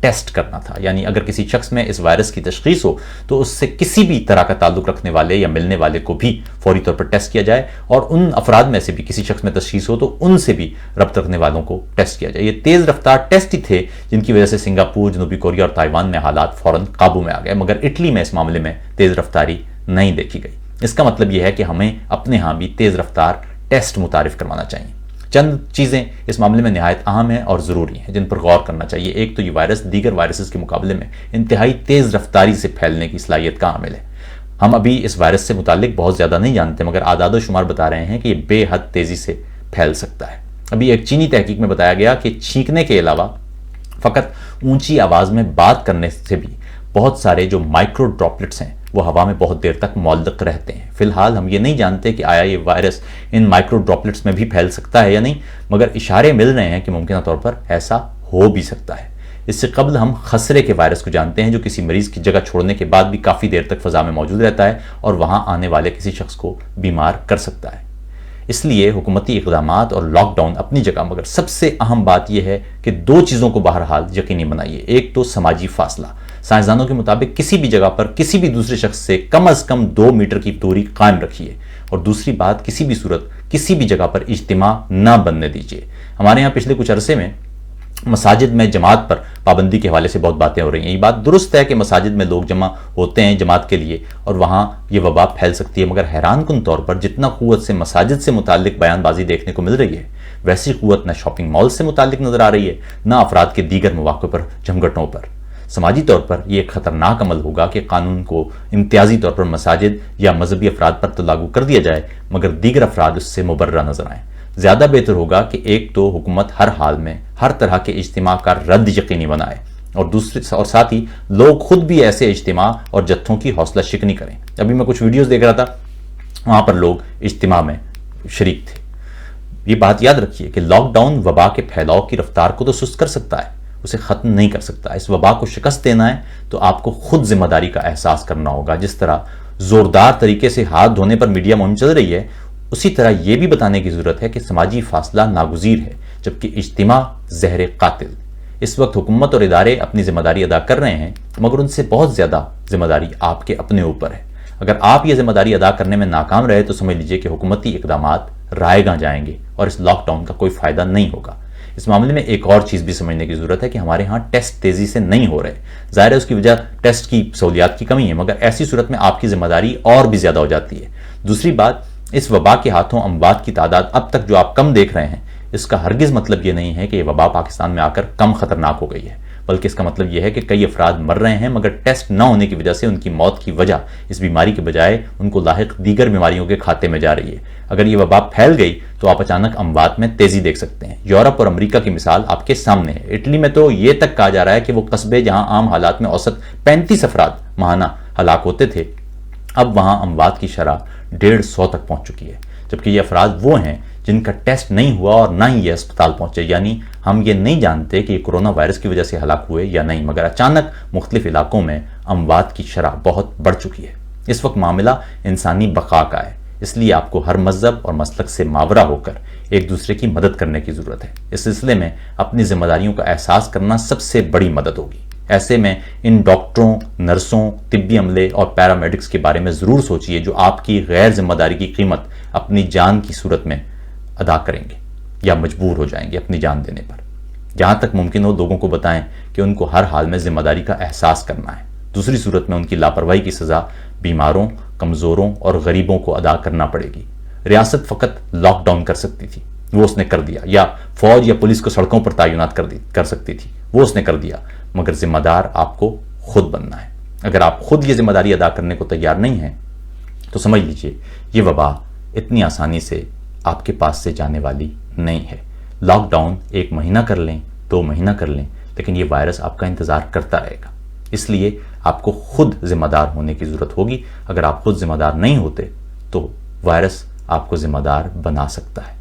Test کرنا تھا، یعنی اگر کسی شخص میں اس وائرس کی تشخیص ہو تو اس سے کسی بھی طرح کا تعلق رکھنے والے یا ملنے والے کو بھی فوری طور پر ٹیسٹ کیا جائے، اور ان افراد میں سے بھی کسی شخص میں تشخیص ہو تو ان سے بھی ربط رکھنے والوں کو ٹیسٹ کیا جائے۔ یہ تیز رفتار ٹیسٹ ہی تھے جن کی وجہ سے سنگاپور، جنوبی کوریا اور تائیوان میں حالات فوراً قابو میں آ گئے، مگر اٹلی میں اس معاملے میں تیز رفتاری نہیں دیکھی گئی۔ اس کا مطلب یہ ہے کہ ہمیں اپنے ہاں بھی تیز رفتار ٹیسٹ متعارف کروانا چاہیے۔ چند چیزیں اس معاملے میں نہایت اہم ہیں اور ضروری ہیں جن پر غور کرنا چاہیے۔ ایک تو یہ وائرس دیگر وائرسز کے مقابلے میں انتہائی تیز رفتاری سے پھیلنے کی صلاحیت کا حامل ہے۔ ہم ابھی اس وائرس سے متعلق بہت زیادہ نہیں جانتے، مگر اعداد و شمار بتا رہے ہیں کہ یہ بے حد تیزی سے پھیل سکتا ہے۔ ابھی ایک چینی تحقیق میں بتایا گیا کہ چھینکنے کے علاوہ فقط اونچی آواز میں بات کرنے سے بھی بہت سارے جو مائکرو ڈراپلٹس ہیں وہ ہوا میں بہت دیر تک معلق رہتے ہیں۔ فی الحال ہم یہ نہیں جانتے کہ آیا یہ وائرس ان مائکرو ڈراپلٹس میں بھی پھیل سکتا ہے یا نہیں، مگر اشارے مل رہے ہیں کہ ممکنہ طور پر ایسا ہو بھی سکتا ہے۔ اس سے قبل ہم خسرے کے وائرس کو جانتے ہیں جو کسی مریض کی جگہ چھوڑنے کے بعد بھی کافی دیر تک فضا میں موجود رہتا ہے اور وہاں آنے والے کسی شخص کو بیمار کر سکتا ہے۔ اس لیے حکومتی اقدامات اور لاک ڈاؤن اپنی جگہ، مگر سب سے اہم بات یہ ہے کہ دو چیزوں کو بہرحال یقینی بنائیے۔ ایک تو سماجی فاصلہ، سائنسدانوں کے مطابق کسی بھی جگہ پر کسی بھی دوسرے شخص سے کم از کم 2 میٹر کی دوری قائم رکھیے، اور دوسری بات کسی بھی صورت کسی بھی جگہ پر اجتماع نہ بننے دیجیے۔ ہمارے ہاں پچھلے کچھ عرصے میں مساجد میں جماعت پر پابندی کے حوالے سے بہت باتیں ہو رہی ہیں۔ یہ بات درست ہے کہ مساجد میں لوگ جمع ہوتے ہیں جماعت کے لیے اور وہاں یہ وبا پھیل سکتی ہے، مگر حیران کن طور پر جتنا قوت سے مساجد سے متعلق بیان بازی دیکھنے کو مل رہی ہے، ویسی قوت نہ شاپنگ مال سے متعلق نظر آ رہی ہے، نہ افراد کے دیگر مواقع پر جھمگٹوں پر۔ سماجی طور پر یہ ایک خطرناک عمل ہوگا کہ قانون کو امتیازی طور پر مساجد یا مذہبی افراد پر تو لاگو کر دیا جائے، مگر دیگر افراد اس سے مبرہ نظر آئیں۔ زیادہ بہتر ہوگا کہ ایک تو حکومت ہر حال میں ہر طرح کے اجتماع کا رد یقینی بنائے، اور ساتھ ہی لوگ خود بھی ایسے اجتماع اور جتھوں کی حوصلہ شکنی کریں۔ ابھی میں کچھ ویڈیوز دیکھ رہا تھا، وہاں پر لوگ اجتماع میں شریک تھے۔ یہ بات یاد رکھیے کہ لاک ڈاؤن وبا کے پھیلاؤ کی رفتار کو تو سست کر سکتا ہے، اسے ختم نہیں کر سکتا۔ اس وبا کو شکست دینا ہے تو آپ کو خود ذمہ داری کا احساس کرنا ہوگا۔ جس طرح زوردار طریقے سے ہاتھ دھونے پر میڈیا مہم چل رہی ہے، اسی طرح یہ بھی بتانے کی ضرورت ہے کہ سماجی فاصلہ ناگزیر ہے، جبکہ اجتماع زہر قاتل۔ اس وقت حکومت اور ادارے اپنی ذمہ داری ادا کر رہے ہیں، مگر ان سے بہت زیادہ ذمہ داری آپ کے اپنے اوپر ہے۔ اگر آپ یہ ذمہ داری ادا کرنے میں ناکام رہے تو سمجھ لیجئے کہ حکومتی اقدامات رائے گاں جائیں گے اور اس لاک ڈاؤن کا کوئی فائدہ نہیں ہوگا۔ اس معاملے میں ایک اور چیز بھی سمجھنے کی ضرورت ہے کہ ہمارے ہاں ٹیسٹ تیزی سے نہیں ہو رہے۔ ظاہر ہے اس کی وجہ ٹیسٹ کی سہولیات کی کمی ہے، مگر ایسی صورت میں آپ کی ذمہ داری اور بھی زیادہ ہو جاتی ہے۔ دوسری بات، اس وبا کے ہاتھوں اموات کی تعداد اب تک جو آپ کم دیکھ رہے ہیں، اس کا ہرگز مطلب یہ نہیں ہے کہ یہ وبا پاکستان میں آ کر کم خطرناک ہو گئی ہے، بلکہ اس کا مطلب یہ ہے کہ کئی افراد مر رہے ہیں، مگر ٹیسٹ نہ ہونے کی وجہ سے ان کی موت کی وجہ اس بیماری کے بجائے ان کو لاحق دیگر بیماریوں کے کھاتے میں جا رہی ہے۔ اگر یہ وبا پھیل گئی تو آپ اچانک اموات میں تیزی دیکھ سکتے ہیں۔ یورپ اور امریکہ کی مثال آپ کے سامنے ہے۔ اٹلی میں تو یہ تک کہا جا رہا ہے کہ وہ قصبے جہاں عام حالات میں اوسط 35 افراد ماہانہ ہلاک ہوتے تھے، اب وہاں اموات کی شرح 150 تک پہنچ چکی ہے، جبکہ یہ افراد وہ ہیں جن کا ٹیسٹ نہیں ہوا اور نہ ہی یہ اسپتال پہنچے۔ یعنی ہم یہ نہیں جانتے کہ یہ کرونا وائرس کی وجہ سے ہلاک ہوئے یا نہیں، مگر اچانک مختلف علاقوں میں اموات کی شرح بہت بڑھ چکی ہے۔ اس وقت معاملہ انسانی بقا کا ہے، اس لیے آپ کو ہر مذہب اور مسلک سے ماورا ہو کر ایک دوسرے کی مدد کرنے کی ضرورت ہے۔ اس سلسلے میں اپنی ذمہ داریوں کا احساس کرنا سب سے بڑی مدد ہوگی۔ ایسے میں ان ڈاکٹروں، نرسوں، طبی عملے اور پیرامیڈکس کے بارے میں ضرور سوچئے جو آپ کی غیر ذمہ داری کی قیمت اپنی جان کی صورت میں ادا کریں گے یا مجبور ہو جائیں گے اپنی جان دینے پر۔ جہاں تک ممکن ہو لوگوں کو بتائیں کہ ان کو ہر حال میں ذمہ داری کا احساس کرنا ہے، دوسری صورت میں ان کی لاپرواہی کی سزا بیماروں، کمزوروں اور غریبوں کو ادا کرنا پڑے گی۔ ریاست فقط لاک ڈاؤن کر سکتی تھی، وہ اس نے کر دیا، یا فوج یا پولیس کو سڑکوں پر تعینات کر سکتی تھی، وہ اس نے کر دیا، مگر ذمہ دار آپ کو خود بننا ہے۔ اگر آپ خود یہ ذمہ داری ادا کرنے کو تیار نہیں ہیں تو سمجھ لیجئے یہ وبا اتنی آسانی سے آپ کے پاس سے جانے والی نہیں ہے۔ لاک ڈاؤن 1 مہینہ کر لیں، 2 مہینہ کر لیں، لیکن یہ وائرس آپ کا انتظار کرتا رہے گا۔ اس لیے آپ کو خود ذمہ دار ہونے کی ضرورت ہوگی۔ اگر آپ خود ذمہ دار نہیں ہوتے تو وائرس آپ کو ذمہ دار بنا سکتا ہے۔